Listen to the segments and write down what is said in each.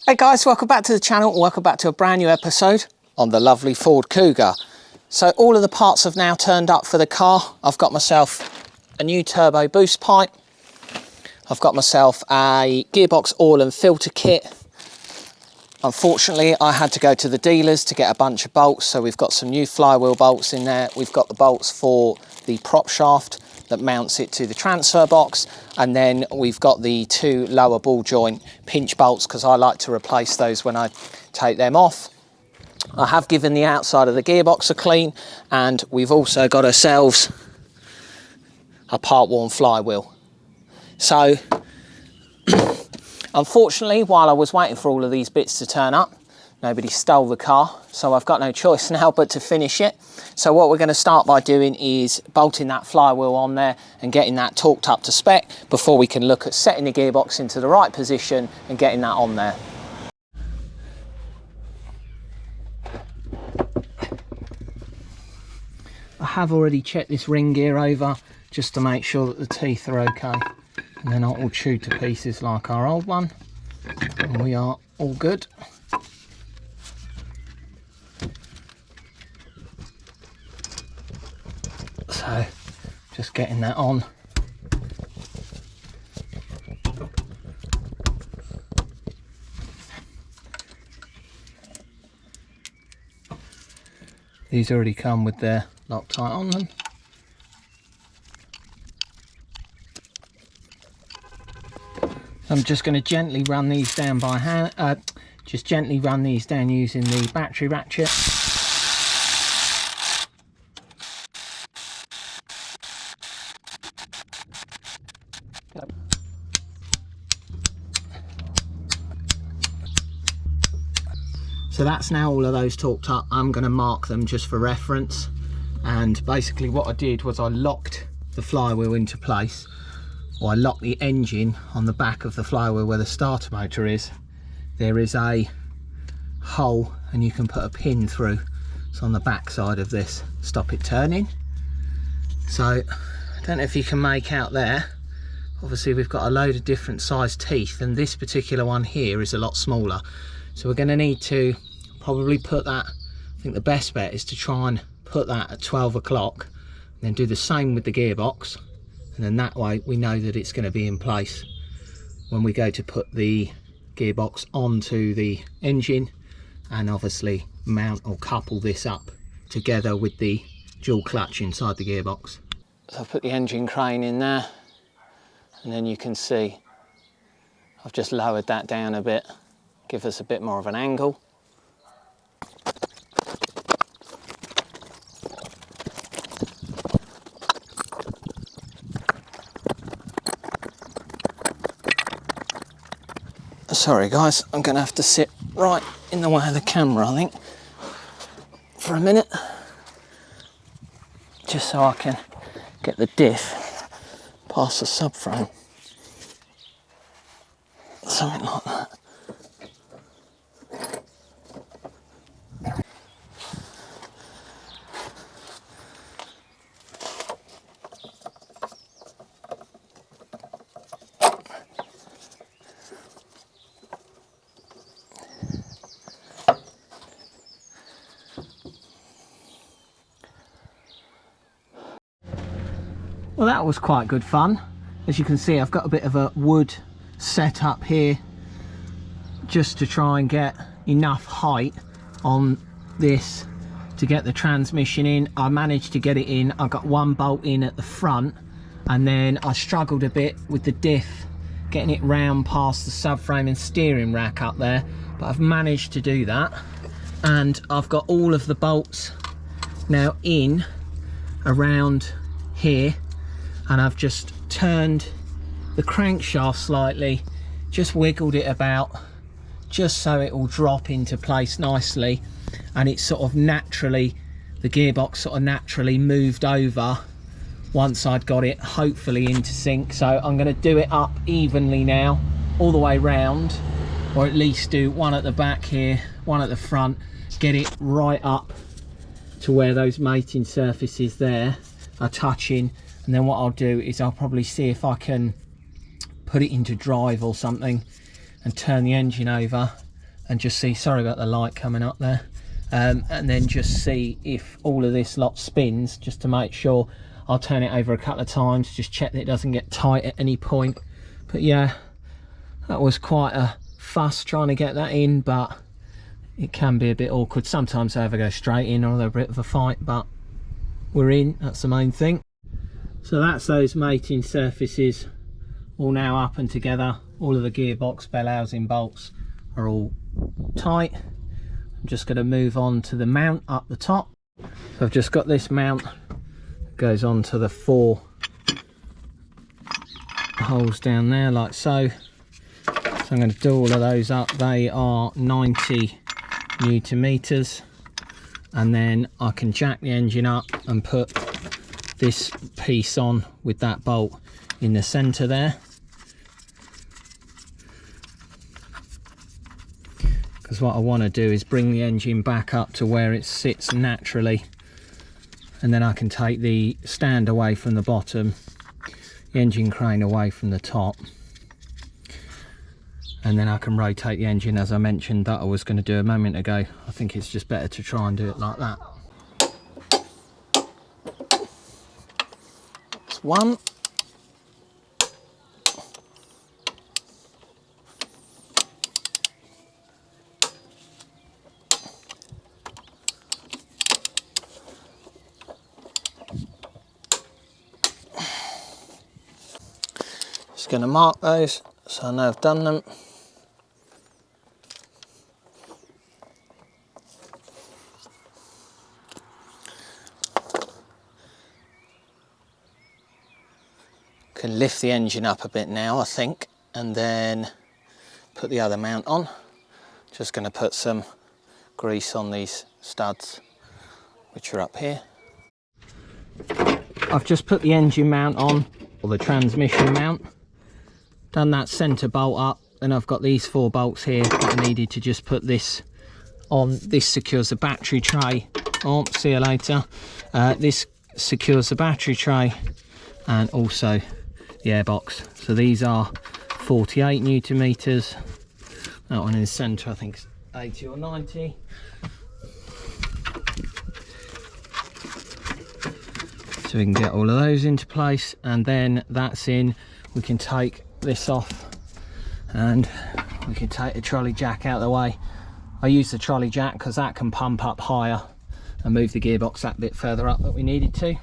Hey guys, welcome back to the channel. Welcome back to a brand new episode on the lovely Ford Kuga. So all of the parts have now turned up for the car. I've got myself a new turbo boost pipe. I've got myself a gearbox oil and filter kit. Unfortunately, I had to go to the dealers to get a bunch of bolts. So we've got some new flywheel bolts in there. We've got the bolts for the prop shaft that mounts it to the transfer box, and then we've got the two lower ball joint pinch bolts because I like to replace those when I take them off. I have given the outside of the gearbox a clean, and we've also got ourselves a part worn flywheel. So unfortunately, while I was waiting for all of these bits to turn up, nobody stole the car, so I've got no choice now but to finish it. So what we're going to start by doing is bolting that flywheel on there and getting that torqued up to spec before we can look at setting the gearbox into the right position and getting that on there. I have already checked this ring gear over just to make sure that the teeth are okay, and they're not all chewed to pieces like our old one, and we are all good. So just getting that on. These already come with their Loctite on them. I'm just going to gently run these down by hand, just gently run these down using the battery ratchet. So that's now all of those torqued up. I'm going to mark them just for reference. And basically what I did was I locked the flywheel into place, or I locked the engine on the back of the flywheel where the starter motor is. There is a hole and you can put a pin through. It's on the back side of this, stop it turning. So I don't know if you can make out there. Obviously we've got a load of different size teeth, and this particular one here is a lot smaller. So we're going to need to probably put that, I think the best bet is to try and put that at 12 o'clock, and then do the same with the gearbox, and then that way we know that it's going to be in place when we go to put the gearbox onto the engine, and obviously mount or couple this up together with the dual clutch inside the gearbox. So I've put the engine crane in there, and then you can see I've just lowered that down a bit, give us a bit more of an angle. Sorry guys, I'm going to have to sit right in the way of the camera, I think, for a minute, just so I can get the diff past the subframe, something like that. Well, that was quite good fun. As you can see, I've got a bit of a wood set up here just to try and get enough height on this to get the transmission in. I managed to get it in. I got one bolt in at the front, and then I struggled a bit with the diff, getting it round past the subframe and steering rack up there, but I've managed to do that, and I've got all of the bolts now in around here, and I've just turned the crankshaft slightly, just wiggled it about just so it will drop into place nicely, and it's sort of naturally, the gearbox sort of naturally moved over once I'd got it hopefully into sync. So I'm going to do it up evenly now all the way round, or at least do one at the back here, one at the front, get it right up to where those mating surfaces there are touching. And then what I'll do is I'll probably see if I can put it into drive or something and turn the engine over and just see, sorry about the light coming up there, and then just see if all of this lot spins, just to make sure. I'll turn it over a couple of times, just check that it doesn't get tight at any point. But yeah, that was quite a fuss trying to get that in, but it can be a bit awkward. Sometimes they either go straight in or they're a bit of a fight, but we're in, that's the main thing. So that's those mating surfaces all now up and together. All of the gearbox bell housing bolts are all tight. I'm just going to move on to the mount up the top. So I've just got this mount, goes on to the 4 holes down there like so. So I'm going to do all of those up. They are 90 Newton meters, and then I can jack the engine up and put this piece on with that bolt in the center there, because what I want to do is bring the engine back up to where it sits naturally, and then I can take the stand away from the bottom, the engine crane away from the top, and then I can rotate the engine as I mentioned that I was going to do a moment ago. I think it's just better to try and do it like that. That's one. Just going to mark those so I know I've done them. Can lift the engine up a bit now, I think, and then put the other mount on. Just going to put some grease on these studs, which are up here. I've just put the engine mount on, or the transmission mount. Done that centre bolt up, then I've got these 4 bolts here that I needed to just put this on. This secures the battery tray. Oh, see you later. This secures the battery tray and also the airbox. So these are 48 Newton meters. That one in the centre I think is 80 or 90. So we can get all of those into place, and then that's in. We can take this off and we can take the trolley jack out of the way. I use the trolley jack because that can pump up higher and move the gearbox that bit further up that we needed to.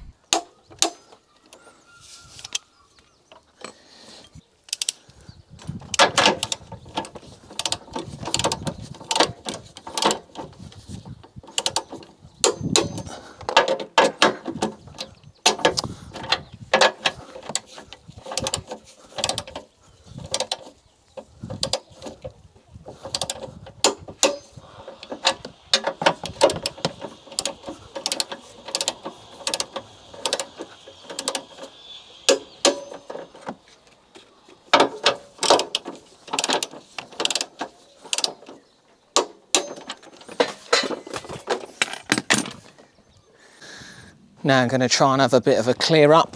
Now I'm going to try and have a bit of a clear up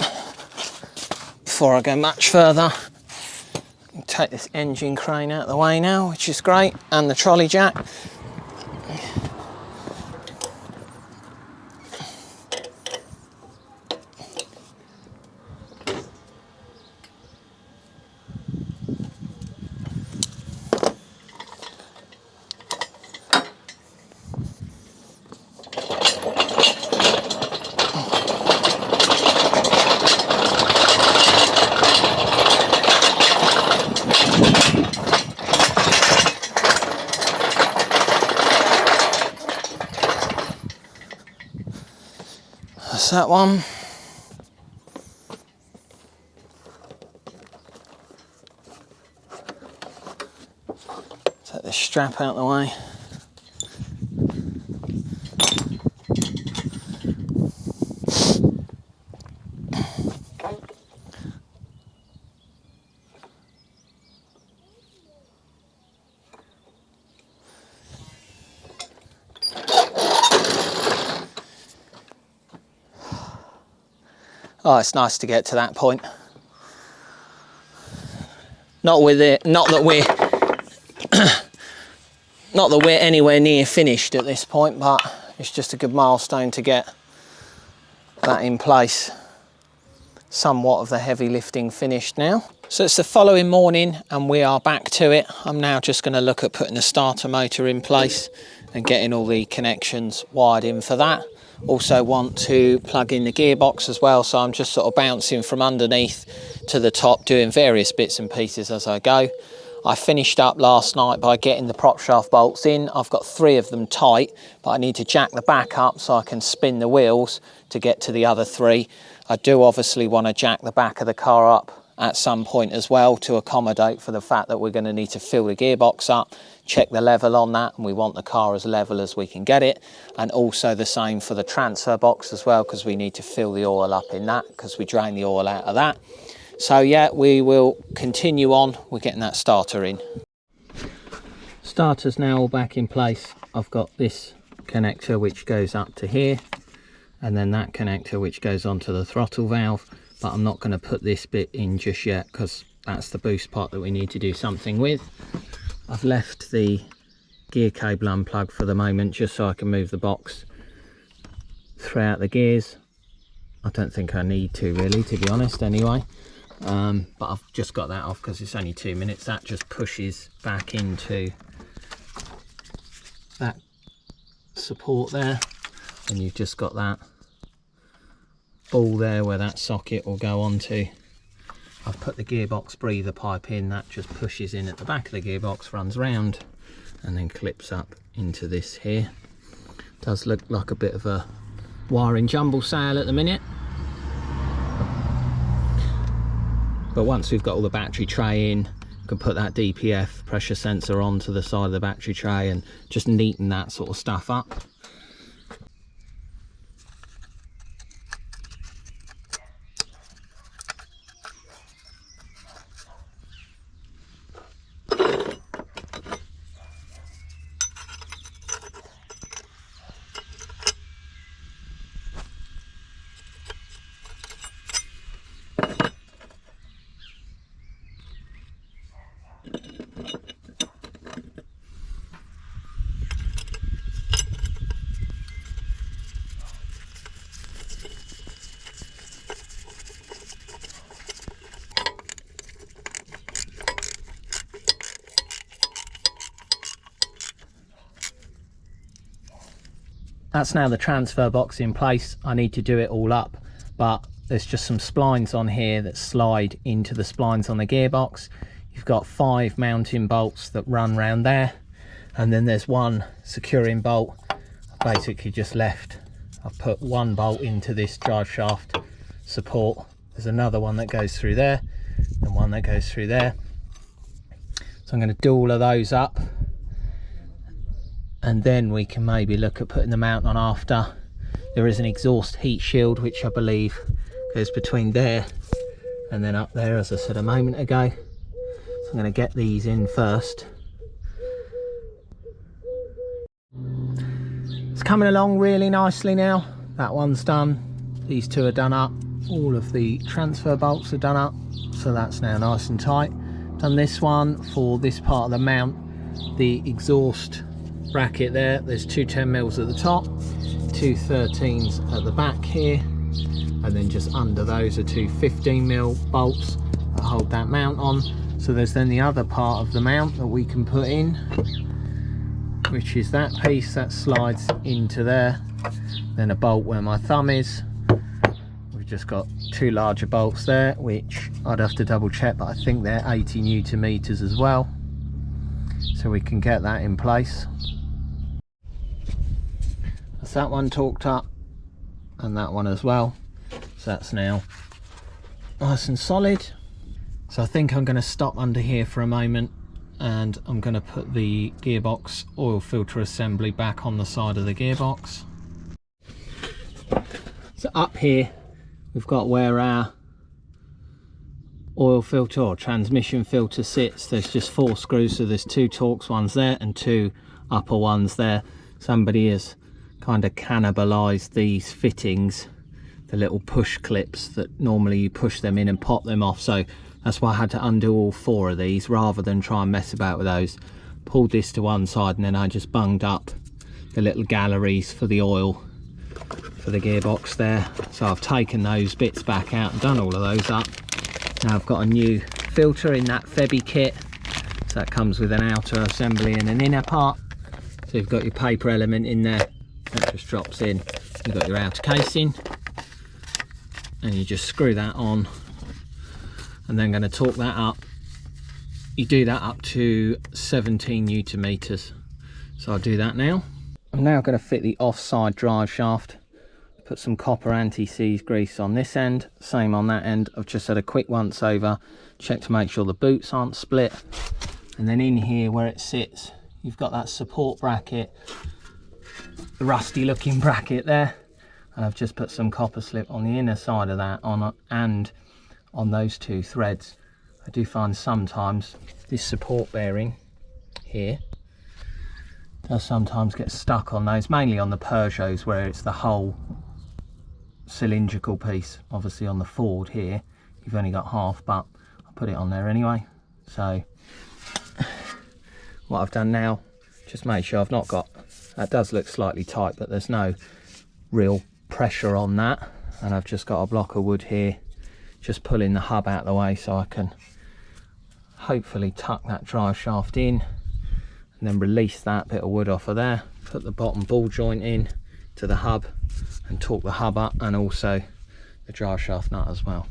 before I go much further. Take this engine crane out of the way now, which is great, and the trolley jack. That's that one. Take this strap out of the way. Oh, it's nice to get to that point. Not with it, not that we're Not that we're anywhere near finished at this point, but it's just a good milestone to get that in place. Somewhat of the heavy lifting finished now. So it's the following morning and we are back to it. I'm now just going to look at putting the starter motor in place and getting all the connections wired in for that. Also want to plug in the gearbox as well, so I'm just sort of bouncing from underneath to the top, doing various bits and pieces as I go. I finished up last night by getting the prop shaft bolts in. I've got 3 of them tight, but I need to jack the back up so I can spin the wheels to get to the other 3. I do obviously want to jack the back of the car up at some point as well to accommodate for the fact that we're going to need to fill the gearbox up, check the level on that, and we want the car as level as we can get it. And also the same for the transfer box as well, because we need to fill the oil up in that, because we drain the oil out of that. So yeah, we will continue on. We're getting that starter in. Starter's now all back in place. I've got this connector which goes up to here, and then that connector which goes onto the throttle valve, but I'm not going to put this bit in just yet because that's the boost pot that we need to do something with. I've left the gear cable unplugged for the moment just so I can move the box throughout the gears. I don't think I need to really, to be honest, anyway. But I've just got that off because it's only 2 minutes. That just pushes back into that support there, and you've just got that ball there where that socket will go onto. I've put the gearbox breather pipe in, that just pushes in at the back of the gearbox, runs round and then clips up into this here. Does look like a bit of a wiring jumble sale at the minute, but once we've got all the battery tray in, we can put that DPF pressure sensor onto the side of the battery tray and just neaten that sort of stuff up. That's now the transfer box in place. I need to do it all up, but there's just some splines on here that slide into the splines on the gearbox. You've got 5 mounting bolts that run round there, and then there's one securing bolt. I basically just left, I've put 1 bolt into this drive shaft support. There's another one that goes through there and one that goes through there. So I'm going to do all of those up, and then we can maybe look at putting the mount on after. There is an exhaust heat shield which I believe goes between there and then up there, as I said a moment ago. So I'm going to get these in first. It's coming along really nicely now. That one's done, these 2 are done up, all of the transfer bolts are done up, so that's now nice and tight. Done this one for this part of the mount, the exhaust bracket there. There's 2 10mm at the top, 2 13s at the back here, and then just under those are 2 15mm bolts that hold that mount on. So there's then the other part of the mount that we can put in, which is that piece that slides into there, then a bolt where my thumb is. We've just got 2 larger bolts there, which I'd have to double check, but I think they're 80 Newton meters as well, so we can get that in place. That's that one torqued up, and that one as well, so that's now nice and solid. So I think I'm going to stop under here for a moment, and I'm going to put the gearbox oil filter assembly back on the side of the gearbox. So up here we've got where our oil filter or transmission filter sits. There's just 4 screws, so there's 2 Torx ones there and 2 upper ones there. Somebody has kind of cannibalized these fittings, the little push clips that normally you push them in and pop them off, so that's why I had to undo all 4 of these rather than try and mess about with those. pulled this to one side, and then I just bunged up the little galleries for the oil for the gearbox there. So I've taken those bits back out and done all of those up. Now I've got a new filter in that Febby kit, so that comes with an outer assembly and an inner part. So you've got your paper element in there, that just drops in. You've got your outer casing, and you just screw that on, and then going to torque that up. You do that up to 17 Newton meters. So I'll do that now. I'm now going to fit the offside drive shaft. Put some copper anti-seize grease on this end, same on that end. I've just had a quick once over, check to make sure the boots aren't split. And then in here where it sits, you've got that support bracket, the rusty looking bracket there. And I've just put some copper slip on the inner side of that and on those two threads. I do find sometimes this support bearing here does sometimes get stuck on those, mainly on the Peugeots where it's the whole cylindrical piece. Obviously on the Ford here you've only got half, but I'll put it on there anyway. So what I've done now, just made sure I've not got, that does look slightly tight, but there's no real pressure on that, and I've just got a block of wood here, just pulling the hub out of the way so I can hopefully tuck that drive shaft in, and then release that bit of wood off of there, put the bottom ball joint in to the hub and torque the hub up, and also the drive shaft nut as well.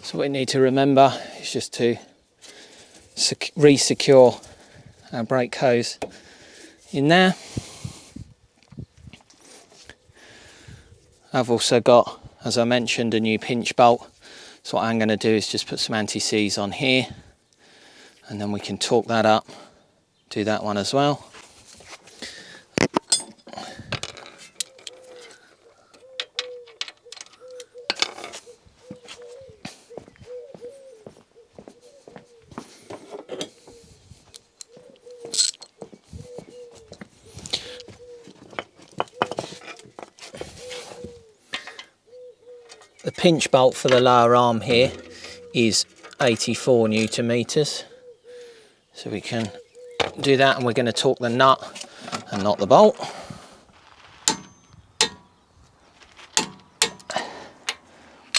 So what we need to remember is just to re-secure our brake hose in there. I've also got, as I mentioned, a new pinch bolt. So what I'm going to do is just put some anti-seize on here, and then we can torque that up, do that one as well. The pinch bolt for the lower arm here is 84 Newton meters. So we can do that, and we're going to torque the nut and not the bolt.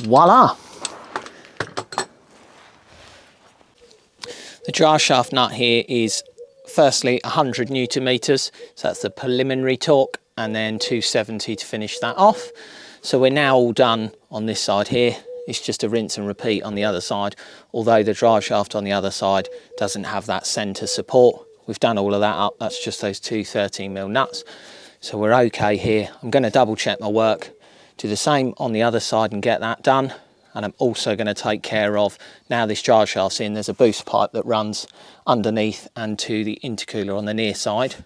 Voila! The drive shaft nut here is firstly 100 Newton meters, so that's the preliminary torque, and then 270 to finish that off. So we're now all done on this side here. It's just a rinse and repeat on the other side, although the drive shaft on the other side doesn't have that center support. We've done all of that up. That's just those two 13mm nuts. So we're okay here. I'm going to double check my work, do the same on the other side and get that done. And I'm also going to take care of, now this drive shaft's in, there's a boost pipe that runs underneath and to the intercooler on the near side.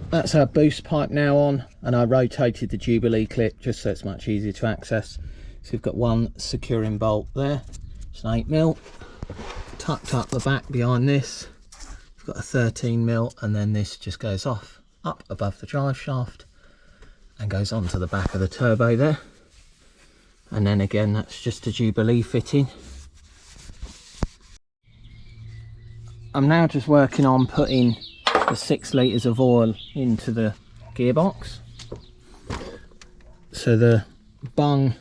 That's our boost pipe now on, and I rotated the Jubilee clip just so it's much easier to access. So we've got one securing bolt there, it's an 8mm, tucked up the back behind this. We've got a 13mm, and then this just goes off up above the drive shaft and goes onto the back of the turbo there. And then again, that's just a Jubilee fitting. I'm now just working on putting the 6 litres of oil into the gearbox. So the bung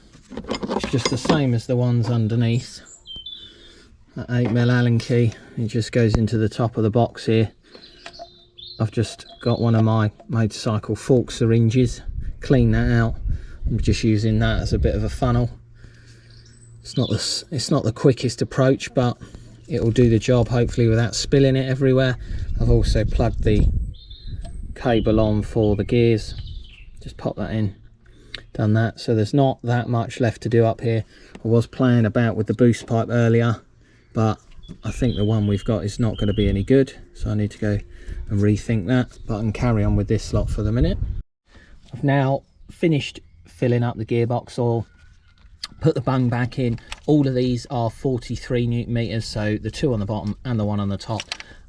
is just the same as the ones underneath. That 8mm Allen key, it just goes into the top of the box here. I've just got one of my motorcycle fork syringes, clean that out. I'm just using that as a bit of a funnel. It's not the quickest approach, but it will do the job hopefully without spilling it everywhere. I've also plugged the cable on for the gears, just pop that in, done that. So there's not that much left to do up here. I was playing about with the boost pipe earlier, but I think the one we've got is not going to be any good, so I need to go and rethink that, but I can carry on with this slot for the minute. I've now finished filling up the gearbox oil, put the bung back in. All of these are 43 newton meters, so the 2 on the bottom and the 1 on the top.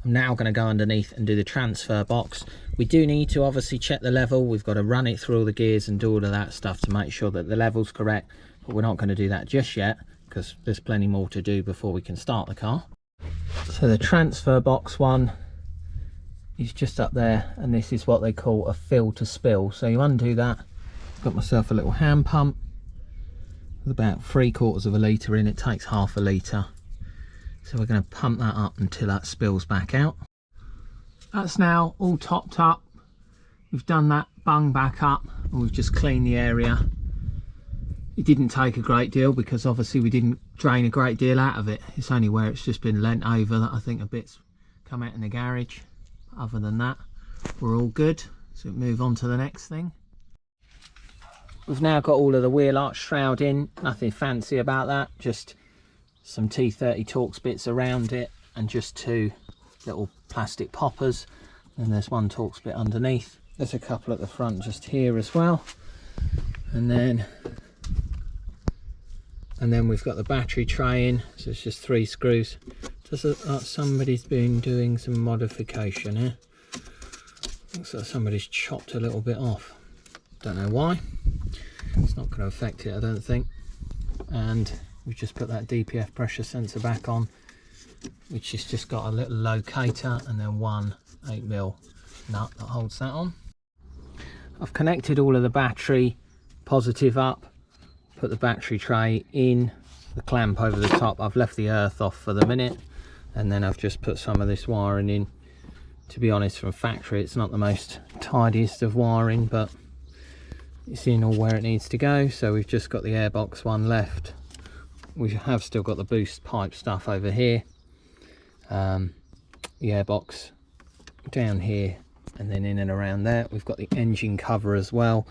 I'm now going to go underneath and do the transfer box. We do need to obviously check the level. We've got to run it through all the gears and do all of that stuff to make sure that the level's correct, but we're not going to do that just yet because there's plenty more to do before we can start the car. So the transfer box one is just up there, and this is what they call a fill to spill. So you undo that. Got myself a little hand pump with about 3/4 of a litre in. It takes half a litre. So we're going to pump that up until that spills back out. That's now all topped up. We've done that bung back up and we've just cleaned the area. It didn't take a great deal because obviously we didn't drain a great deal out of it. It's only where it's just been lent over that I think a bit's come out in the garage. Other than that, we're all good. So we move on to the next thing. We've now got all of the wheel arch shroud in. Nothing fancy about that, just some T30 Torx bits around it and just 2 little plastic poppers, and there's 1 Torx bit underneath. There's a couple at the front just here as well, and then we've got the battery tray in, so it's just 3 screws. Does look like somebody's been doing some modification here. Looks like somebody's chopped a little bit off, don't know why. It's not going to affect it, I don't think. And we've just put that DPF pressure sensor back on, which has just got a little locator and then 1 8mm nut that holds that on. I've connected all of the battery positive up, put the battery tray in, the clamp over the top. I've left the earth off for the minute, and then I've just put some of this wiring in. To be honest, from factory it's not the most tidiest of wiring, but it's in all where it needs to go. So we've just got the airbox one left. We have still got the boost pipe stuff over here, the airbox down here, and then in and around there. We've got the engine cover as well.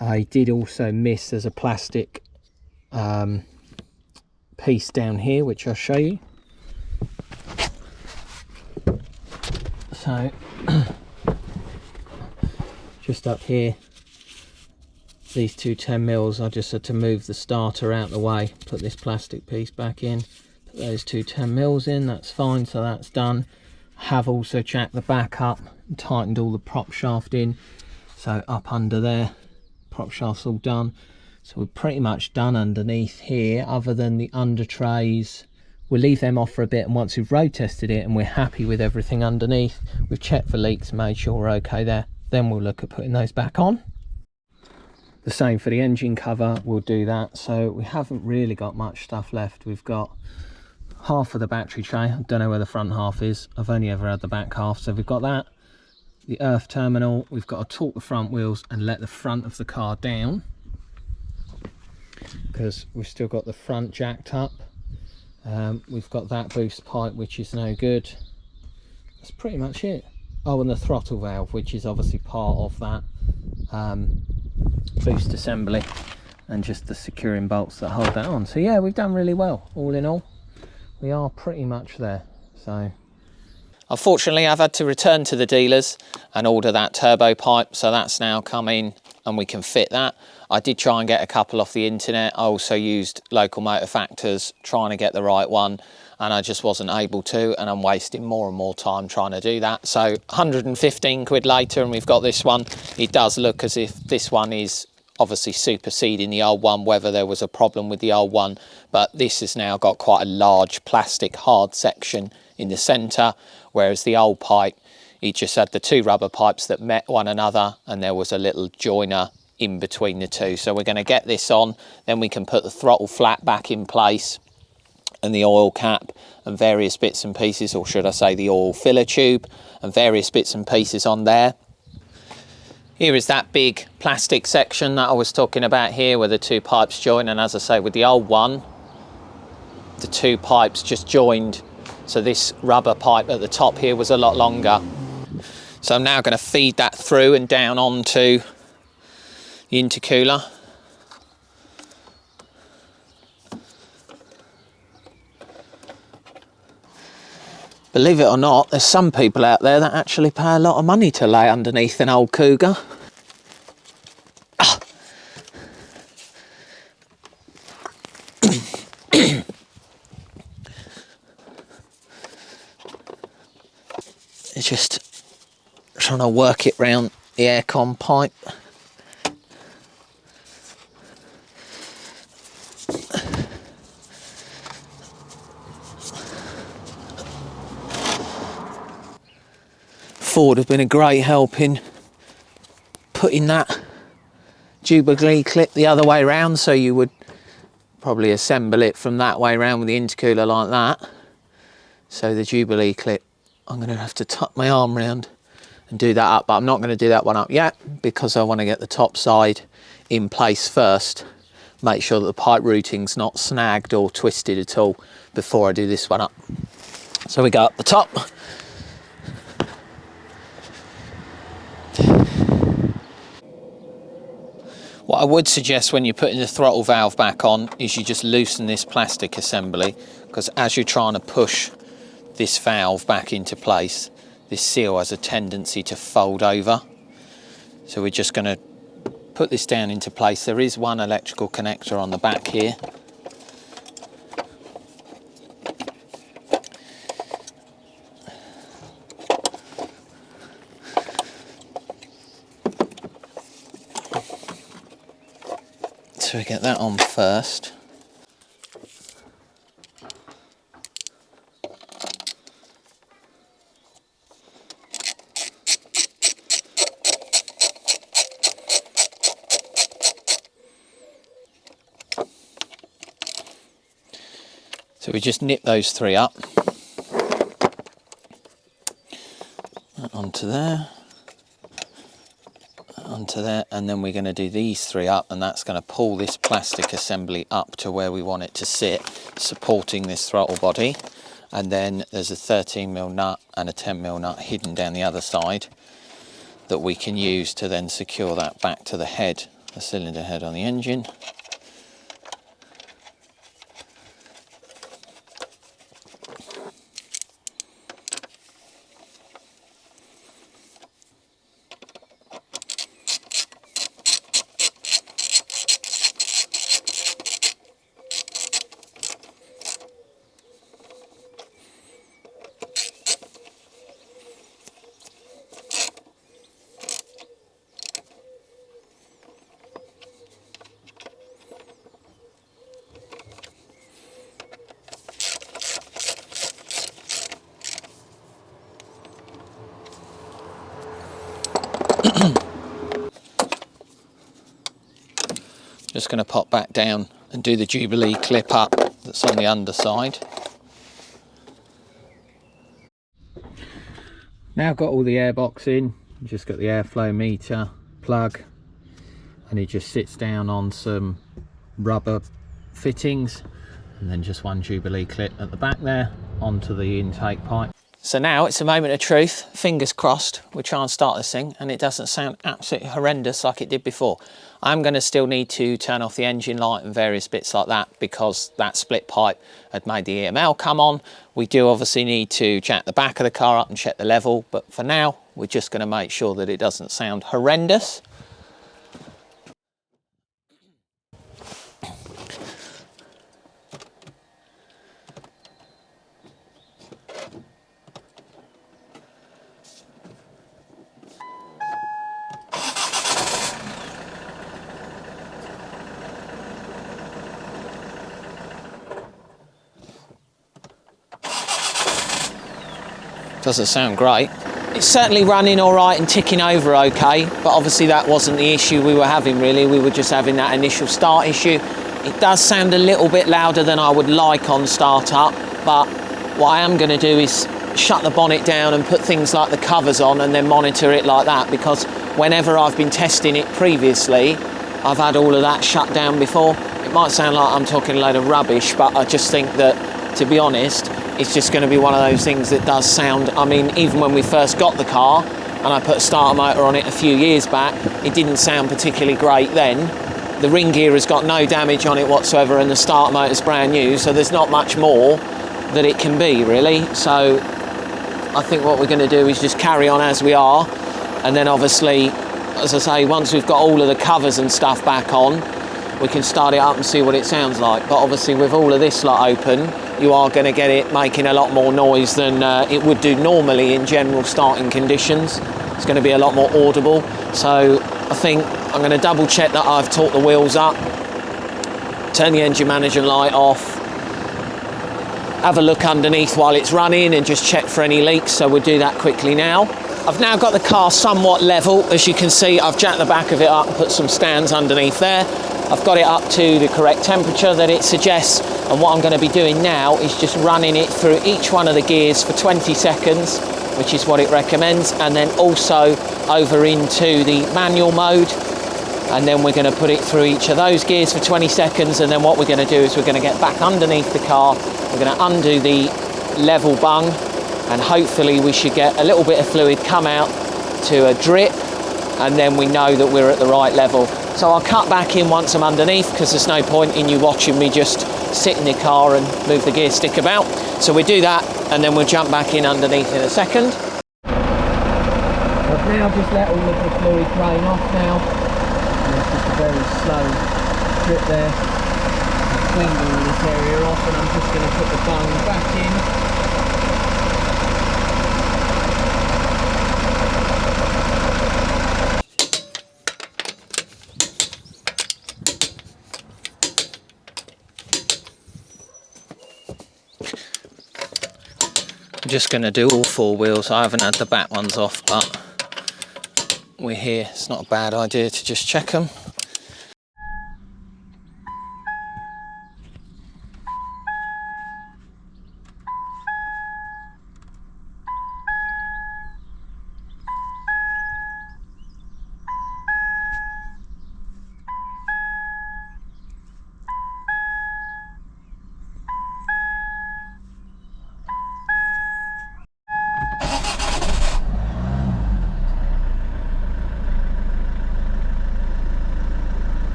I did also miss, there's a plastic piece down here which I'll show you. So just up here, these 2 10mm, I just had to move the starter out the way, put this plastic piece back in, put those 2 10mm in. That's fine, so that's done. Have also jacked the back up and tightened all the prop shaft in, so up under there, prop shaft's all done. So we're pretty much done underneath here, other than the under trays. We'll leave them off for a bit, and once we've road tested it and we're happy with everything underneath, we've checked for leaks and made sure we're okay there, then we'll look at putting those back on. The same for the engine cover, we'll do that. So we haven't really got much stuff left. We've got half of the battery tray. I don't know where the front half is. I've only ever had the back half. So we've got that, the earth terminal. We've got to torque the front wheels and let the front of the car down, because we've still got the front jacked up. We've got that boost pipe, which is no good. That's pretty much it. Oh, and the throttle valve, which is obviously part of that boost assembly, and just the securing bolts that hold that on. So yeah, we've done really well. All in all, we are pretty much there. So unfortunately, I've had to return to the dealers and order that turbo pipe, so that's now coming and we can fit that. I did try and get a couple off the internet. I also used local motor factors trying to get the right one, and I just wasn't able to, and I'm wasting more and more time trying to do that. So 115 quid later and we've got this one. It does look as if this one is obviously superseding the old one, whether there was a problem with the old one, but this has now got quite a large plastic hard section in the center, whereas the old pipe it just had the two rubber pipes that met one another, and there was a little joiner in between the two. So we're going to get this on, then we can put the throttle flat back in place and the oil cap and various bits and pieces, or should I say the oil filler tube and various bits and pieces on there. Here is that big plastic section that I was talking about here, where the two pipes join, and as I say, with the old one, the two pipes just joined, so this rubber pipe at the top here was a lot longer. So I'm now going to feed that through and down onto the intercooler. Believe it or not, there's some people out there that actually pay a lot of money to lay underneath an old Kuga. It's just trying to work it round the aircon pipe. Ford have been a great help in putting that Jubilee clip the other way round, so you would probably assemble it from that way round with the intercooler like that. So the Jubilee clip, I'm going to have to tuck my arm round and do that up, but I'm not going to do that one up yet because I want to get the top side in place first, make sure that the pipe routing's not snagged or twisted at all before I do this one up. So we go up the top. What I would suggest when you're putting the throttle valve back on is you just loosen this plastic assembly, because as you're trying to push this valve back into place, this seal has a tendency to fold over. So we're just going to put this down into place. There is one electrical connector on the back here. So we get that on first. So we just nip those three up. Onto there. Onto there, and then we're going to do these three up, and that's going to pull this plastic assembly up to where we want it to sit, supporting this throttle body. And then there's a 13mm nut and a 10mm nut hidden down the other side that we can use to then secure that back to the head, the cylinder head on the engine. Just going to pop back down and do the Jubilee clip up that's on the underside. Now I've got all the airbox in, just got the airflow meter plug, and it just sits down on some rubber fittings, and then just one Jubilee clip at the back there onto the intake pipe. So now it's a moment of truth, fingers crossed, we try and start this thing and it doesn't sound absolutely horrendous like it did before. I'm going to still need to turn off the engine light and various bits like that because that split pipe had made the EML come on. We do obviously need to jack the back of the car up and check the level, but for now we're just going to make sure that it doesn't sound horrendous. Doesn't sound great. It's certainly running all right and ticking over okay, but obviously that wasn't the issue we were having really. We were just having that initial start issue. It does sound a little bit louder than I would like on startup, but what I am going to do is shut the bonnet down and put things like the covers on and then monitor it like that, because whenever I've been testing it previously, I've had all of that shut down before. It might sound like I'm talking a load of rubbish, but I just think that, to be honest, it's just going to be one of those things that does sound, I mean, even when we first got the car and I put a starter motor on it a few years back, it didn't sound particularly great then. The ring gear has got no damage on it whatsoever and the starter motor's brand new, so there's not much more that it can be really. So I think what we're going to do is just carry on as we are, and then obviously, as I say, once we've got all of the covers and stuff back on, we can start it up and see what it sounds like. But obviously with all of this lot open, you are going to get it making a lot more noise than it would do normally in general starting conditions. It's going to be a lot more audible. So I think I'm going to double check that I've torqued the wheels up, turn the engine management light off, have a look underneath while it's running and just check for any leaks. So we'll do that quickly now. I've now got the car somewhat level. As you can see, I've jacked the back of it up and put some stands underneath there. I've got it up to the correct temperature that it suggests, and what I'm going to be doing now is just running it through each one of the gears for 20 seconds, which is what it recommends, and then also over into the manual mode, and then we're going to put it through each of those gears for 20 seconds, and then what we're going to do is we're going to get back underneath the car, we're going to undo the level bung, and hopefully we should get a little bit of fluid come out to a drip, and then we know that we're at the right level. So I'll cut back in once I'm underneath, because there's no point in you watching me just sit in the car and move the gear stick about. So we do that, and then we'll jump back in underneath in a second. I've now just let all of the fluid drain off now. There's just a very slow drip there. I've cleaned all this area off, and I'm just going to put the bung back in. I'm just going to do all four wheels. I haven't had the back ones off, but we're here. It's not a bad idea to just check them.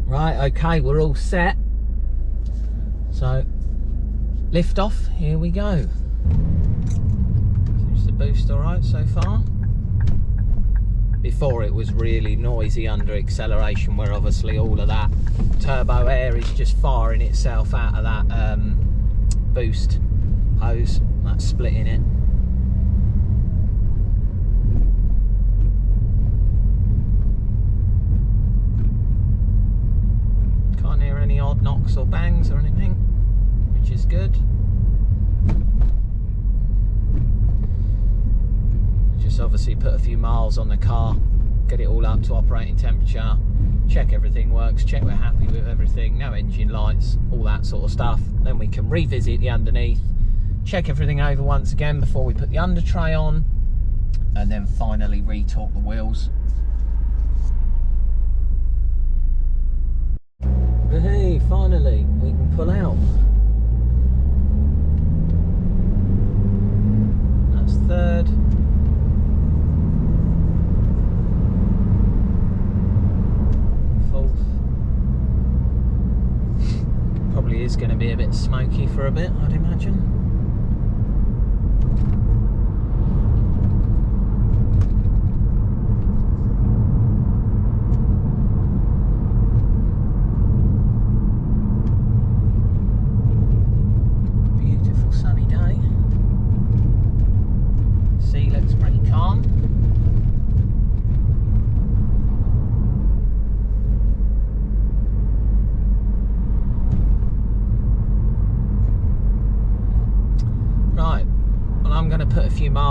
Right, okay, we're all set. So, lift off, here we go. Seems to boost all right so far. Before it was really noisy under acceleration, where obviously all of that turbo air is just firing itself out of that boost hose, that's splitting it. Any odd knocks or bangs or anything, which is good. Just obviously put a few miles on the car, get it all up to operating temperature, check everything works, check we're happy with everything, no engine lights, all that sort of stuff. Then we can revisit the underneath, check everything over once again before we put the under tray on, and then finally re-torque the wheels. Hey, finally, we can pull out. That's third. Fourth. Probably is going to be a bit smoky for a bit, I'd imagine.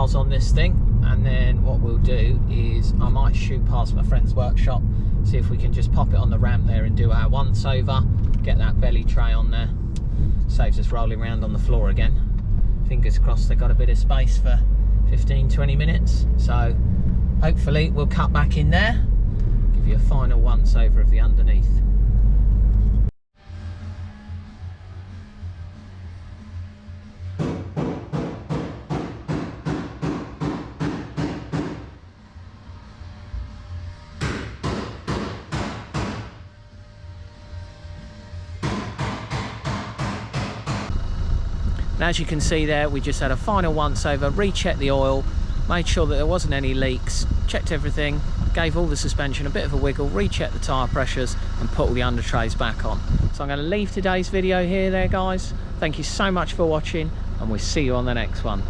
miles on this thing, and then what we'll do is I might shoot past my friend's workshop, see if we can just pop it on the ramp there and do our once over, get that belly tray on there. Saves us rolling around on the floor again. Fingers crossed they got a bit of space for 15-20 minutes, so hopefully we'll cut back in there, give you a final once over of the underneath. And as you can see there, we just had a final once over, rechecked the oil, made sure that there wasn't any leaks, checked everything, gave all the suspension a bit of a wiggle, rechecked the tyre pressures and put all the under trays back on. So I'm going to leave today's video here there, guys. Thank you so much for watching, and we'll see you on the next one.